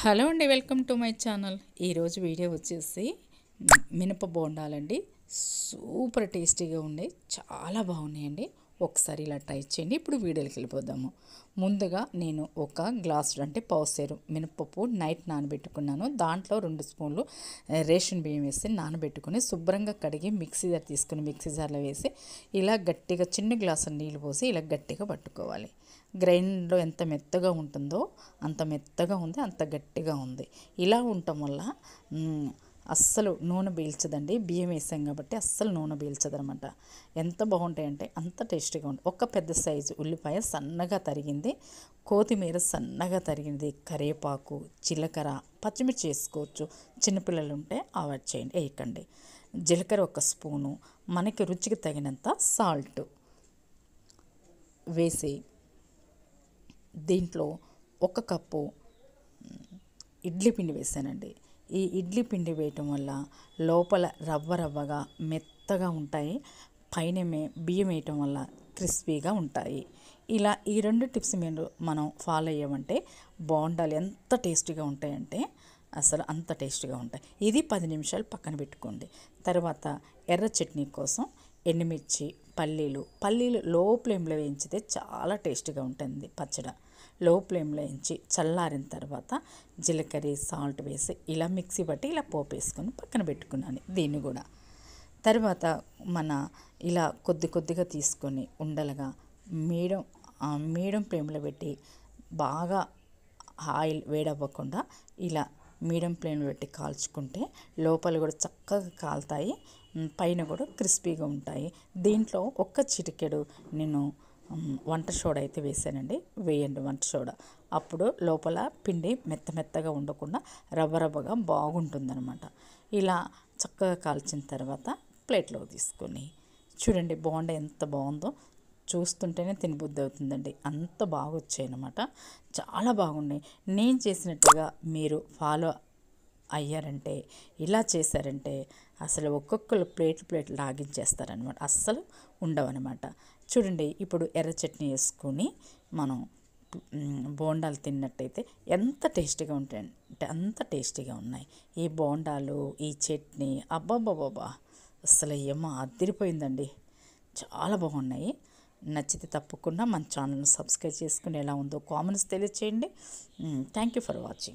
Hello అండి, welcome to my channel. ఈరోజు video వచ్చేసి మినప బోండాలండి. సూపర్ టేస్టీగా ఉండే, చాలా బాగున్నాయండి. ఒకసారి ఇలా ట్రై చేయండి. ఇప్పుడు వీడియోకి వెళ్ళిపోదాము. ముందుగా నేను ఒక గ్లాస్ అంటే పావుసేరు మినపప్పు నైట్ నానబెట్టుకున్నాను. దాంట్లో 2 స్పూన్లు రేషన్ బియ్యం వేసి నానబెట్టుకుని శుభ్రంగా కడిగి మిక్సీ జార్ తీసుకుని మిక్సీ జార్లో వేసి ఇలా గట్టిగా చిన్న గ్లాసు నీళ్ళు పోసి ఇలా గట్టిగా పట్టుకోవాలి. గ్రైండ్లో ఎంత మెత్తగా ఉంటుందో అంత మెత్తగా ఉంది, అంత గట్టిగా ఉంది. ఇలా ఉండటం వల్ల అస్సలు నూనె పీల్చదండి. బియ్యం వేసాం కాబట్టి అస్సలు నూనె పీల్చదనమాట. ఎంత బాగుంటాయంటే అంత టేస్టీగా ఉంటుంది. ఒక పెద్ద సైజు ఉల్లిపాయ సన్నగా తరిగింది, కొత్తిమీర సన్నగా తరిగింది, కరివేపాకు, జీలకర్ర, పచ్చిమిర్చి వేసుకోవచ్చు. చిన్నపిల్లలు ఉంటే అవాయిడ్ చేయండి, వేయకండి. జీలకర్ర 1 స్పూను, మనకి రుచికి తగినంత సాల్ట్ వేసి దీంట్లో 1 కప్పు ఇడ్లీ పిండి వేసానండి. ఈ ఇడ్లీ పిండి వేయటం వల్ల లోపల రవ్వగా మెత్తగా ఉంటాయి, పైన బియ్యం వేయటం వల్ల క్రిస్పీగా ఉంటాయి. ఇలా ఈ 2 టిప్స్ మనం ఫాలో అయ్యామంటే బోండాలు ఎంత టేస్టీగా ఉంటాయంటే అసలు అంత టేస్టీగా ఉంటాయి. ఇది 10 నిమిషాలు పక్కన పెట్టుకోండి. తర్వాత ఎర్ర చట్నీ కోసం ఎండుమిర్చి, పల్లీలు లో ఫ్లేమ్లో వేయించితే చాలా టేస్టీగా ఉంటుంది. పచ్చడి లో ఫ్లేమ్లో వేయించి చల్లారిన తర్వాత జీలకర్ర, సాల్ట్ వేసి ఇలా మిక్సీ పట్టి ఇలా పోపు వేసుకొని పక్కన పెట్టుకున్నాను. దీన్ని కూడా తర్వాత ఇలా కొద్దిగా తీసుకొని ఉండలుగా మీడియం ఫ్లేమ్లో పెట్టి బాగా ఆయిల్ వేడవ్వకుండా ఇలా మీడియం ఫ్లేమ్లో పెట్టి కాల్చుకుంటే లోపల కూడా చక్కగా కాలుతాయి, పైన కూడా క్రిస్పీగా ఉంటాయి. దీంట్లో 1 చిటికెడు నేను వంట సోడా అయితే వేసానండి. వేయండి వంట సోడా, అప్పుడు లోపల పిండి మెత్తగా ఉండకుండా రవ్వగా బాగుంటుందన్నమాట. ఇలా చక్కగా కాల్చిన తర్వాత ప్లేట్లో తీసుకొని చూడండి, బోండా ఎంత బాగుందో, చూస్తుంటేనే తినబుద్ధి అవుతుందండి. అంత బాగా వచ్చాయన్నమాట, చాలా బాగున్నాయి. నేను చేసినట్టుగా మీరు ఫాలో అయ్యారంటే, ఇలా చేశారంటే అసలు ఒక్కొక్కరు ప్లేట్ లాగించేస్తారనమాట, అస్సలు ఉండవన్నమాట. చూడండి, ఇప్పుడు ఎర్ర చట్నీ వేసుకొని మనం బోండాలు తిన్నట్టయితే ఎంత టేస్టీగా ఉంటాయంటే అంత టేస్టీగా ఉన్నాయి ఈ బోండాలు, ఈ చట్నీ. అబ్బాబ్బాబ్బా, అసలు ఏమో అదిరిపోయిందండి, చాలా బాగున్నాయి. నచ్చితే తప్పకుండా మన ఛానల్ని సబ్స్క్రైబ్ చేసుకుని ఎలా ఉందో కామెంట్స్ తెలియచేయండి. Thank you for watching.